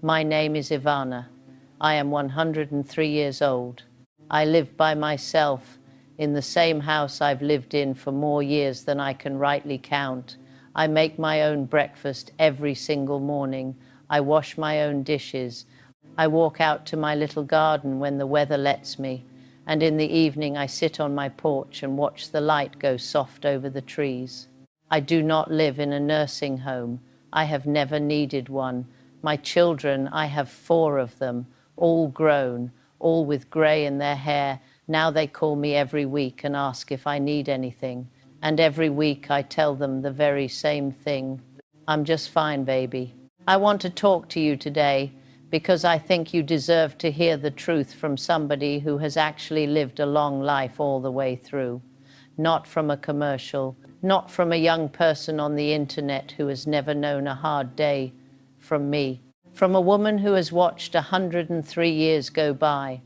My name is Ivana. I am 103 years old. I live by myself in the same house I've lived in for more years than I can rightly count. I make my own breakfast every single morning. I wash my own dishes. I walk out to my little garden when the weather lets me, and in the evening I sit on my porch and watch the light go soft over the trees. I do not live in a nursing home. I have never needed one. My children, I have 4 of them, all grown, all with grey in their hair. Now they call me every week and ask if I need anything. And every week I tell them the very same thing. I'm just fine, baby. I want to talk to you today because I think you deserve to hear the truth from somebody who has actually lived a long life all the way through. Not from a commercial, not from a young person on the internet who has never known a hard day. From me. From a woman who has watched 103 years go by,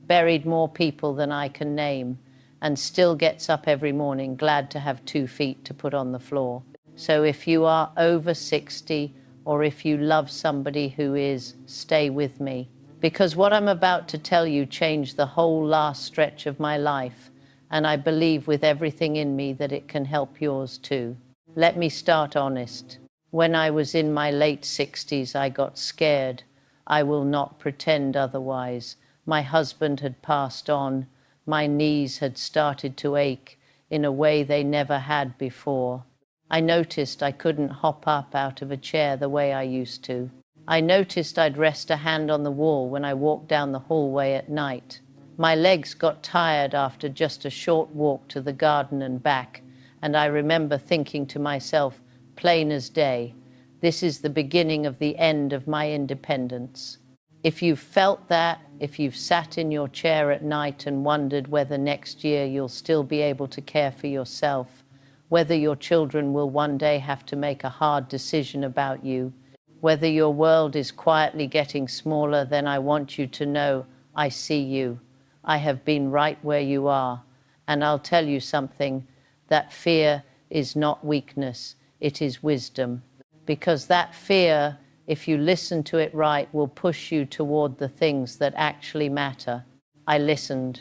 buried more people than I can name, and still gets up every morning glad to have 2 feet to put on the floor. So if you are over 60, or if you love somebody who is, stay with me. Because what I'm about to tell you changed the whole last stretch of my life, and I believe with everything in me that it can help yours too. Let me start honest. When I was in my late 60s, I got scared. I will not pretend otherwise. My husband had passed on. My knees had started to ache in a way they never had before. I noticed I couldn't hop up out of a chair the way I used to. I noticed I'd rest a hand on the wall when I walked down the hallway at night. My legs got tired after just a short walk to the garden and back, and I remember thinking to myself, plain as day, this is the beginning of the end of my independence. If you've felt that, if you've sat in your chair at night and wondered whether next year you'll still be able to care for yourself, whether your children will one day have to make a hard decision about you, whether your world is quietly getting smaller, then I want you to know I see you. I have been right where you are. And I'll tell you something, that fear is not weakness. It is wisdom, because that fear, if you listen to it right, will push you toward the things that actually matter. I listened.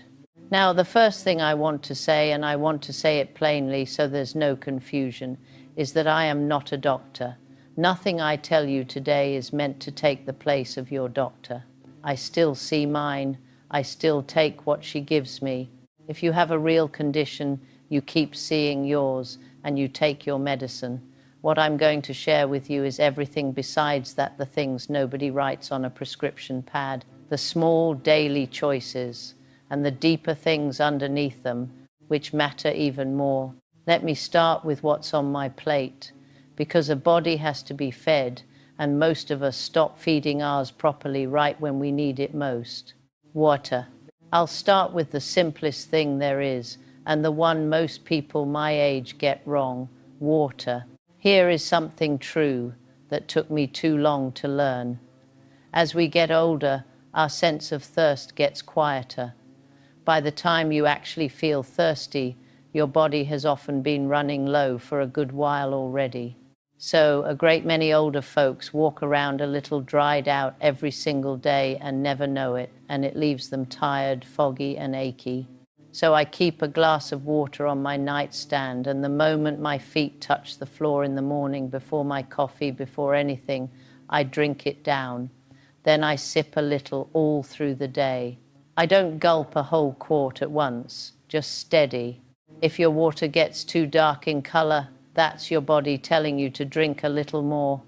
Now, the first thing I want to say, and I want to say it plainly so there's no confusion, is that I am not a doctor. Nothing I tell you today is meant to take the place of your doctor. I still see mine. I still take what she gives me. If you have a real condition, you keep seeing yours and you take your medicine. What I'm going to share with you is everything besides that, the things nobody writes on a prescription pad, the small daily choices, and the deeper things underneath them, which matter even more. Let me start with what's on my plate, because a body has to be fed, and most of us stop feeding ours properly right when we need it most. Water. I'll start with the simplest thing there is, and the one most people my age get wrong: water. Here is something true that took me too long to learn. As we get older, our sense of thirst gets quieter. By the time you actually feel thirsty, your body has often been running low for a good while already. So a great many older folks walk around a little dried out every single day and never know it, and it leaves them tired, foggy, and achy. So I keep a glass of water on my nightstand, and the moment my feet touch the floor in the morning, before my coffee, before anything, I drink it down. Then I sip a little all through the day. I don't gulp a whole quart at once, just steady. If your water gets too dark in color, that's your body telling you to drink a little more.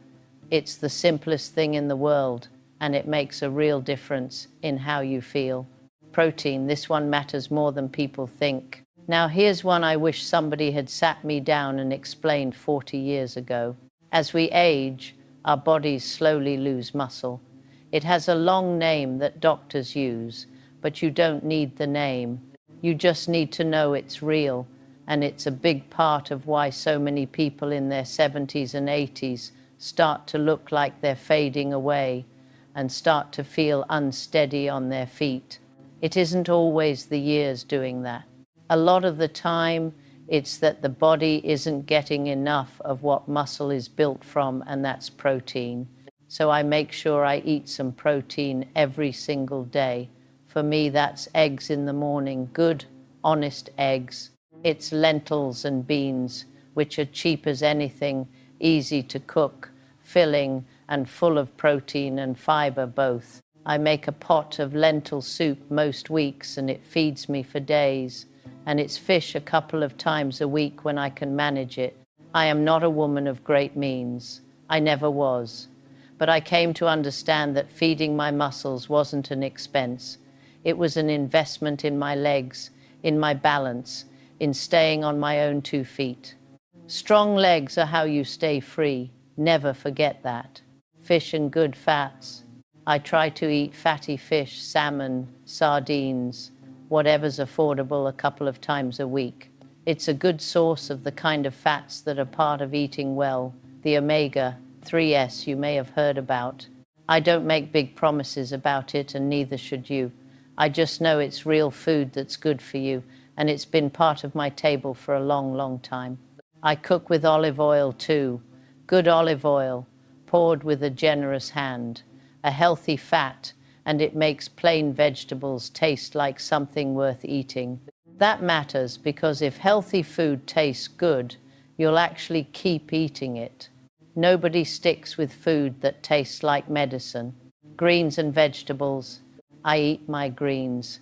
It's the simplest thing in the world, and it makes a real difference in how you feel. Protein, this one matters more than people think. Now here's one I wish somebody had sat me down and explained 40 years ago. As we age, our bodies slowly lose muscle. It has a long name that doctors use, but you don't need the name. You just need to know it's real, and it's a big part of why so many people in their 70s and 80s start to look like they're fading away and start to feel unsteady on their feet. It isn't always the years doing that. A lot of the time, it's that the body isn't getting enough of what muscle is built from, and that's protein. So I make sure I eat some protein every single day. For me, that's eggs in the morning, good, honest eggs. It's lentils and beans, which are cheap as anything, easy to cook, filling, and full of protein and fiber both. I make a pot of lentil soup most weeks and it feeds me for days. And it's fish a couple of times a week when I can manage it. I am not a woman of great means. I never was. But I came to understand that feeding my muscles wasn't an expense. It was an investment in my legs, in my balance, in staying on my own 2 feet. Strong legs are how you stay free. Never forget that. Fish and good fats. I try to eat fatty fish, salmon, sardines, whatever's affordable a couple of times a week. It's a good source of the kind of fats that are part of eating well, the omega-3s you may have heard about. I don't make big promises about it, and neither should you. I just know it's real food that's good for you, and it's been part of my table for a long, long time. I cook with olive oil too. Good olive oil, poured with a generous hand. A healthy fat, and it makes plain vegetables taste like something worth eating. That matters because if healthy food tastes good, you'll actually keep eating it. Nobody sticks with food that tastes like medicine. Greens and vegetables. I eat my greens.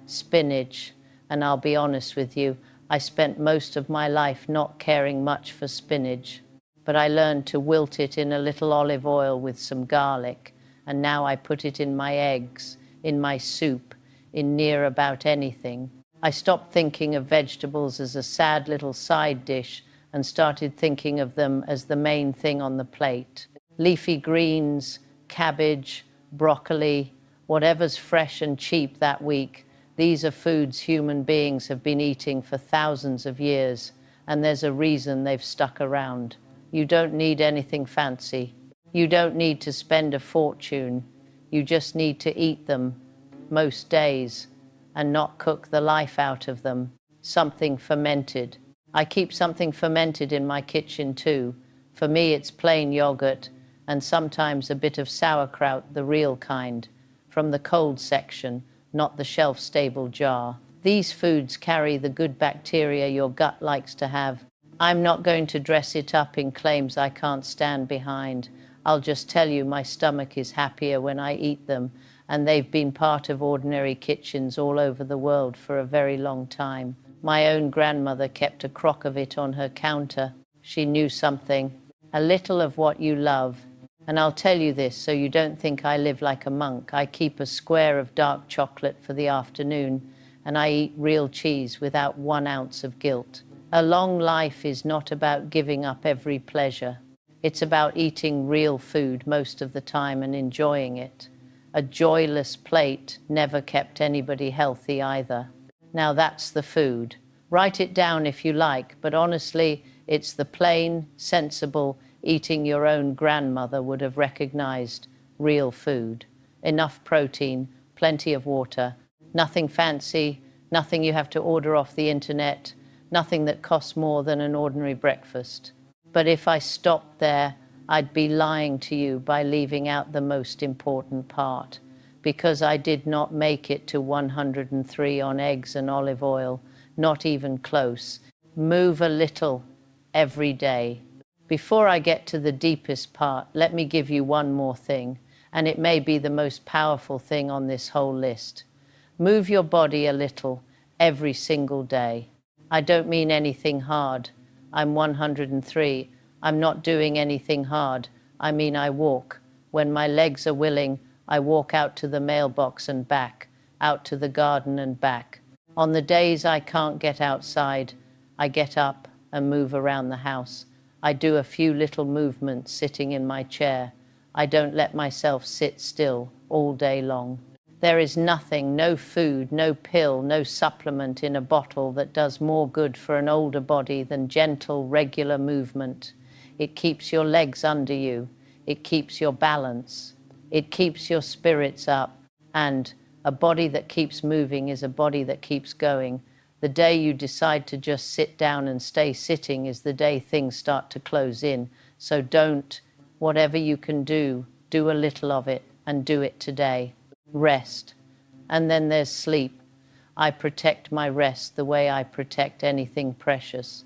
Spinach. And I'll be honest with you, I spent most of my life not caring much for spinach. But I learned to wilt it in a little olive oil with some garlic. And now I put it in my eggs, in my soup, in near about anything. I stopped thinking of vegetables as a sad little side dish and started thinking of them as the main thing on the plate. Leafy greens, cabbage, broccoli, whatever's fresh and cheap that week, these are foods human beings have been eating for thousands of years, and there's a reason they've stuck around. You don't need anything fancy. You don't need to spend a fortune. You just need to eat them most days and not cook the life out of them. Something fermented. I keep something fermented in my kitchen too. For me, it's plain yogurt and sometimes a bit of sauerkraut, the real kind, from the cold section, not the shelf-stable jar. These foods carry the good bacteria your gut likes to have. I'm not going to dress it up in claims I can't stand behind. I'll just tell you my stomach is happier when I eat them, and they've been part of ordinary kitchens all over the world for a very long time. My own grandmother kept a crock of it on her counter. She knew something, a little of what you love. And I'll tell you this so you don't think I live like a monk. I keep a square of dark chocolate for the afternoon, and I eat real cheese without 1 ounce of guilt. A long life is not about giving up every pleasure. It's about eating real food most of the time and enjoying it. A joyless plate never kept anybody healthy either. Now that's the food. Write it down if you like, but honestly, it's the plain, sensible, eating your own grandmother would have recognized real food. Enough protein, plenty of water, nothing fancy, nothing you have to order off the internet, nothing that costs more than an ordinary breakfast. But if I stopped there, I'd be lying to you by leaving out the most important part, because I did not make it to 103 on eggs and olive oil, not even close. Move a little every day. Before I get to the deepest part, let me give you one more thing, and it may be the most powerful thing on this whole list. Move your body a little every single day. I don't mean anything hard. I'm 103. I'm not doing anything hard. I mean I walk. When my legs are willing, I walk out to the mailbox and back, out to the garden and back. On the days I can't get outside, I get up and move around the house. I do a few little movements sitting in my chair. I don't let myself sit still all day long. There is nothing, no food, no pill, no supplement in a bottle that does more good for an older body than gentle, regular movement. It keeps your legs under you. It keeps your balance. It keeps your spirits up. And a body that keeps moving is a body that keeps going. The day you decide to just sit down and stay sitting is the day things start to close in. So don't, whatever you can do, Do a little of it, and do it today. Rest. And then there's sleep. I protect my rest the way I protect anything precious.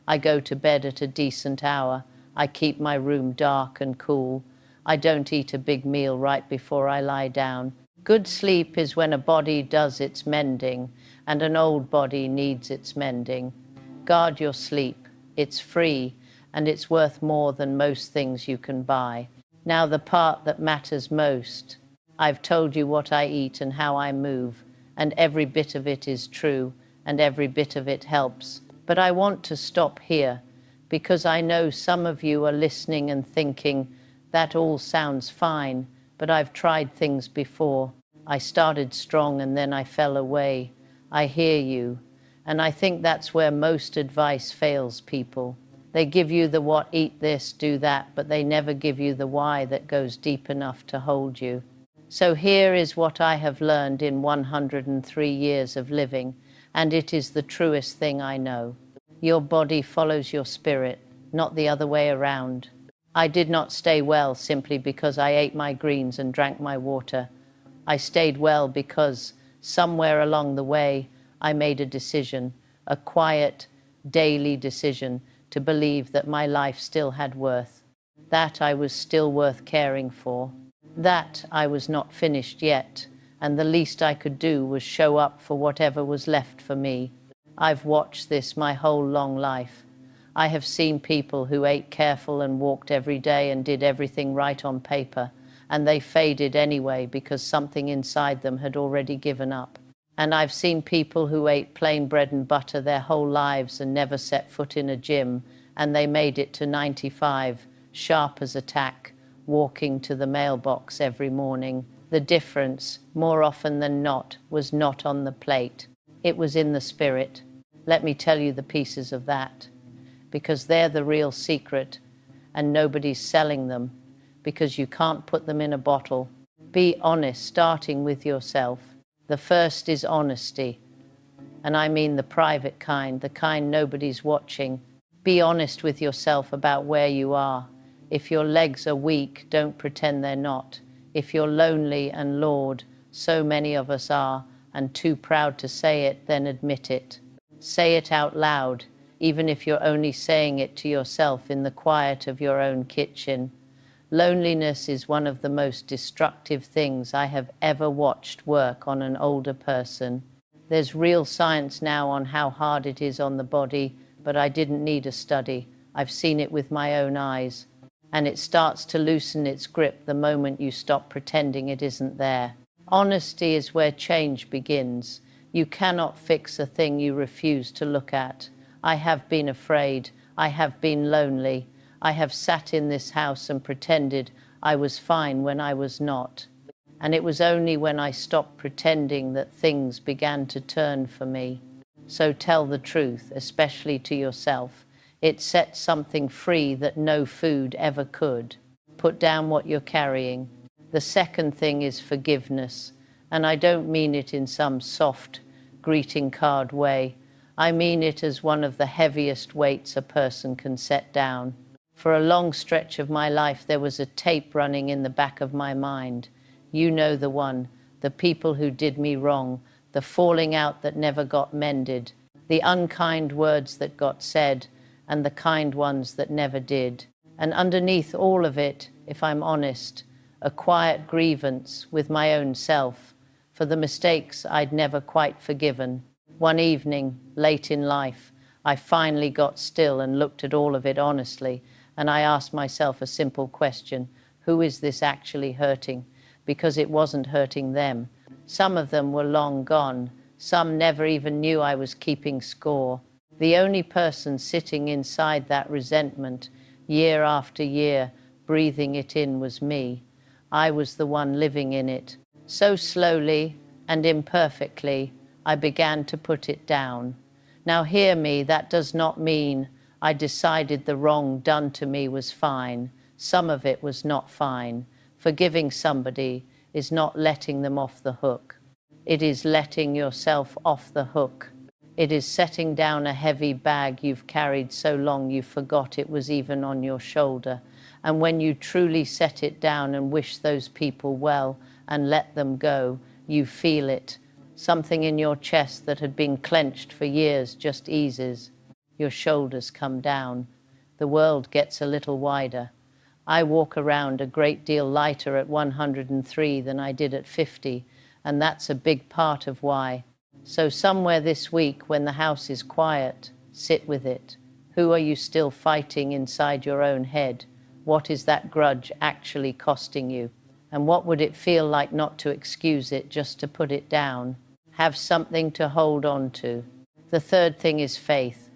I go to bed at a decent hour. I keep my room dark and cool. I don't eat a big meal right before I lie down. Good sleep is when a body does its mending, and an old body needs its mending. Guard your sleep. It's free, and it's worth more than most things you can buy. Now the part that matters most. I've told you what I eat and how I move, and every bit of it is true, and every bit of it helps. But I want to stop here, because I know some of you are listening and thinking, that all sounds fine, but I've tried things before. I started strong and then I fell away. I hear you, and I think that's where most advice fails people. They give you the what, eat this, do that, but they never give you the why that goes deep enough to hold you. So here is what I have learned in 103 years of living, and it is the truest thing I know. Your body follows your spirit, not the other way around. I did not stay well simply because I ate my greens and drank my water. I stayed well because somewhere along the way I made a decision, a quiet, daily decision, to believe that my life still had worth, that I was still worth caring for, that I was not finished yet, and the least I could do was show up for whatever was left for me. I've watched this my whole long life. I have seen people who ate careful and walked every day and did everything right on paper, and they faded anyway because something inside them had already given up. And I've seen people who ate plain bread and butter their whole lives and never set foot in a gym, and they made it to 95, sharp as a tack, walking to the mailbox every morning. The difference, more often than not, was not on the plate. It was in the spirit. Let me tell you the pieces of that, because they're the real secret, and nobody's selling them, because you can't put them in a bottle. Be honest, starting with yourself. The first is honesty, and I mean the private kind, the kind nobody's watching. Be honest with yourself about where you are. If your legs are weak, don't pretend they're not. If you're lonely and Lord, so many of us are, and too proud to say it, then admit it. Say it out loud, even if you're only saying it to yourself in the quiet of your own kitchen. Loneliness is one of the most destructive things I have ever watched work on an older person. There's real science now on how hard it is on the body, but I didn't need a study. I've seen it with my own eyes. And it starts to loosen its grip the moment you stop pretending it isn't there. Honesty is where change begins. You cannot fix a thing you refuse to look at. I have been afraid. I have been lonely. I have sat in this house and pretended I was fine when I was not. And it was only when I stopped pretending that things began to turn for me. So tell the truth, especially to yourself. It sets something free that no food ever could. Put down what you're carrying. The second thing is forgiveness. And I don't mean it in some soft greeting card way. I mean it as one of the heaviest weights a person can set down. For a long stretch of my life, there was a tape running in the back of my mind. You know the one, the people who did me wrong, the falling out that never got mended, the unkind words that got said, and the kind ones that never did. And underneath all of it, if I'm honest, a quiet grievance with my own self for the mistakes I'd never quite forgiven. One evening, late in life, I finally got still and looked at all of it honestly, and I asked myself a simple question: who is this actually hurting? Because it wasn't hurting them. Some of them were long gone. Some never even knew I was keeping score. The only person sitting inside that resentment, year after year, breathing it in, was me. I was the one living in it. So slowly and imperfectly, I began to put it down. Now hear me, that does not mean I decided the wrong done to me was fine. Some of it was not fine. Forgiving somebody is not letting them off the hook. It is letting yourself off the hook. It is setting down a heavy bag you've carried so long you forgot it was even on your shoulder. And when you truly set it down and wish those people well and let them go, you feel it. Something in your chest that had been clenched for years just eases. Your shoulders come down. The world gets a little wider. I walk around a great deal lighter at 103 than I did at 50, and that's a big part of why. So somewhere this week, when the house is quiet, sit with it. Who are you still fighting inside your own head? What is that grudge actually costing you? And what would it feel like not to excuse it, just to put it down? Have something to hold on to. The third thing is faith.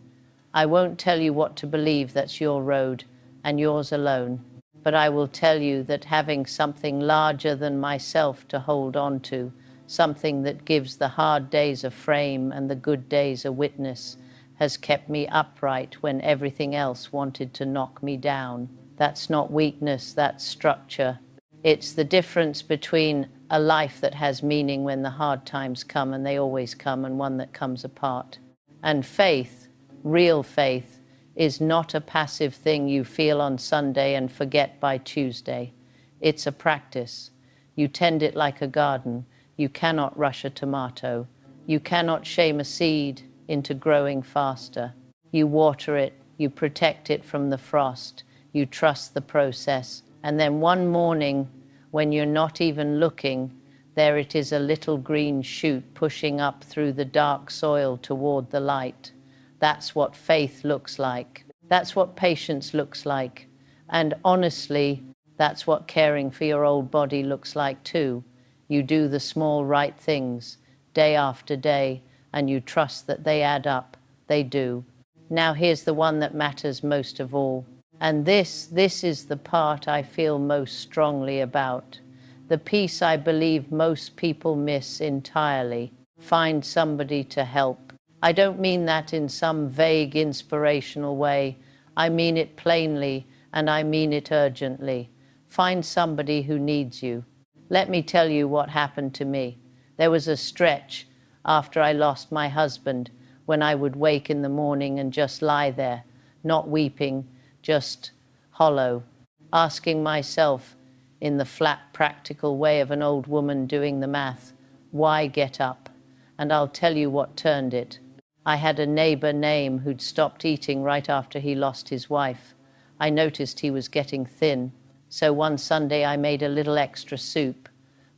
I won't tell you what to believe, that's your road and yours alone. But I will tell you that having something larger than myself to hold on to, something that gives the hard days a frame and the good days a witness, has kept me upright when everything else wanted to knock me down. That's not weakness, that's structure. It's the difference between a life that has meaning when the hard times come, and they always come, and one that comes apart. And faith, real faith, is not a passive thing you feel on Sunday and forget by Tuesday. It's a practice. You tend it like a garden. You cannot rush a tomato. You cannot shame a seed into growing faster. You water it, you protect it from the frost, you trust the process, and then one morning, when you're not even looking, there it is, a little green shoot pushing up through the dark soil toward the light. That's what faith looks like. That's what patience looks like. And honestly, that's what caring for your old body looks like too. You do the small right things, day after day, and you trust that they add up. They do. Now here's the one that matters most of all. And this is the part I feel most strongly about. The piece I believe most people miss entirely. Find somebody to help. I don't mean that in some vague inspirational way. I mean it plainly, and I mean it urgently. Find somebody who needs you. Let me tell you what happened to me. There was a stretch after I lost my husband when I would wake in the morning and just lie there, not weeping, just hollow, asking myself in the flat, practical way of an old woman doing the math, why get up? And I'll tell you what turned it. I had a neighbor, Naim, who'd stopped eating right after he lost his wife. I noticed he was getting thin, so one Sunday I made a little extra soup,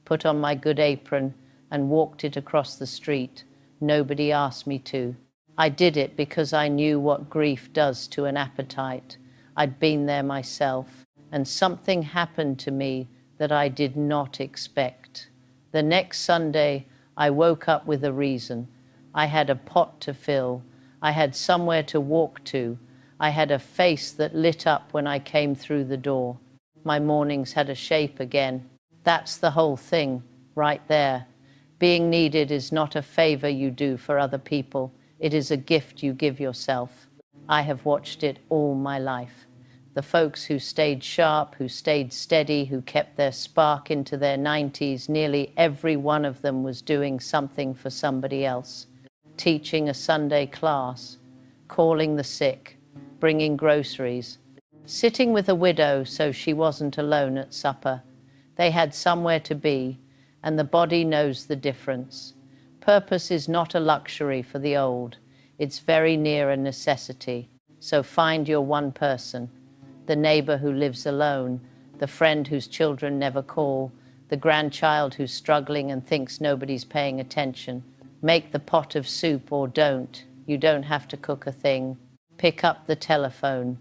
put on my good apron, and walked it across the street. Nobody asked me to. I did it because I knew what grief does to an appetite. I'd been there myself, and something happened to me that I did not expect. The next Sunday, I woke up with a reason. I had a pot to fill. I had somewhere to walk to. I had a face that lit up when I came through the door. My mornings had a shape again. That's the whole thing, right there. Being needed is not a favor you do for other people. It is a gift you give yourself. I have watched it all my life. The folks who stayed sharp, who stayed steady, who kept their spark into their 90s, nearly every one of them was doing something for somebody else. Teaching a Sunday class, calling the sick, bringing groceries, sitting with a widow so she wasn't alone at supper. They had somewhere to be, and the body knows the difference. Purpose is not a luxury for the old. It's very near a necessity. So find your one person, the neighbor who lives alone, the friend whose children never call, the grandchild who's struggling and thinks nobody's paying attention. Make the pot of soup or don't. You don't have to cook a thing. Pick up the telephone.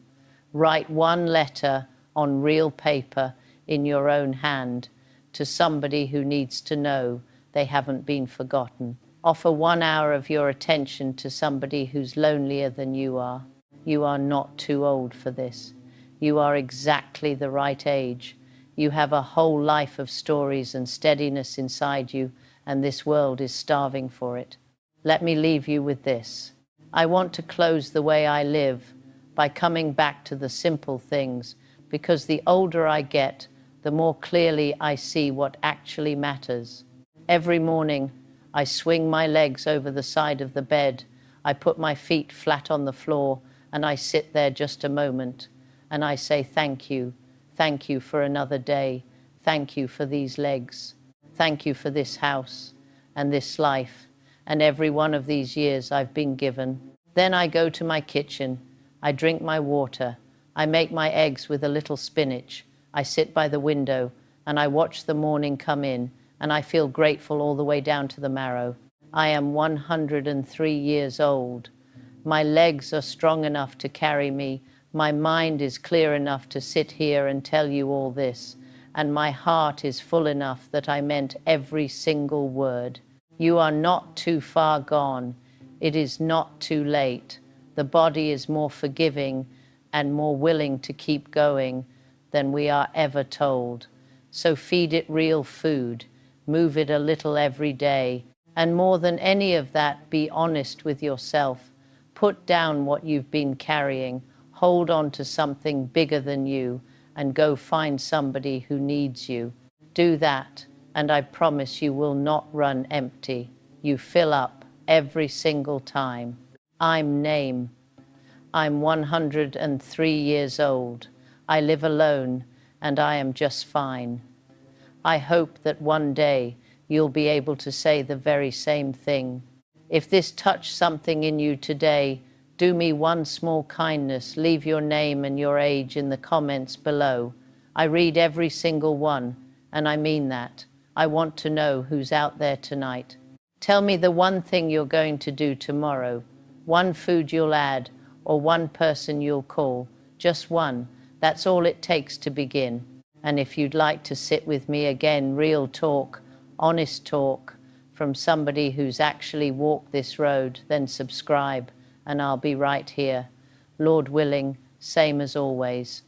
Write one letter on real paper in your own hand to somebody who needs to know they haven't been forgotten. Offer 1 hour of your attention to somebody who's lonelier than you are. You are not too old for this. You are exactly the right age. You have a whole life of stories and steadiness inside you, and this world is starving for it. Let me leave you with this. I want to close the way I live by coming back to the simple things, because the older I get, the more clearly I see what actually matters. Every morning, I swing my legs over the side of the bed. I put my feet flat on the floor, and I sit there just a moment, and I say thank you. Thank you for another day. Thank you for these legs. Thank you for this house and this life and every one of these years I've been given. Then I go to my kitchen. I drink my water. I make my eggs with a little spinach. I sit by the window and I watch the morning come in, and I feel grateful all the way down to the marrow. I am 103 years old. My legs are strong enough to carry me. My mind is clear enough to sit here and tell you all this. And my heart is full enough that I meant every single word. You are not too far gone. It is not too late. The body is more forgiving and more willing to keep going than we are ever told. So feed it real food. Move it a little every day. And more than any of that, be honest with yourself. Put down what you've been carrying. Hold on to something bigger than you and go find somebody who needs you. Do that, and I promise you will not run empty. You fill up every single time. I'm Name. I'm 103 years old. I live alone, and I am just fine. I hope that one day you'll be able to say the very same thing. If this touched something in you today, do me one small kindness. Leave your name and your age in the comments below. I read every single one, and I mean that. I want to know who's out there tonight. Tell me the one thing you're going to do tomorrow, one food you'll add, or one person you'll call. Just one. That's all it takes to begin. And if you'd like to sit with me again, real talk, honest talk, from somebody who's actually walked this road, then subscribe, and I'll be right here. Lord willing, same as always.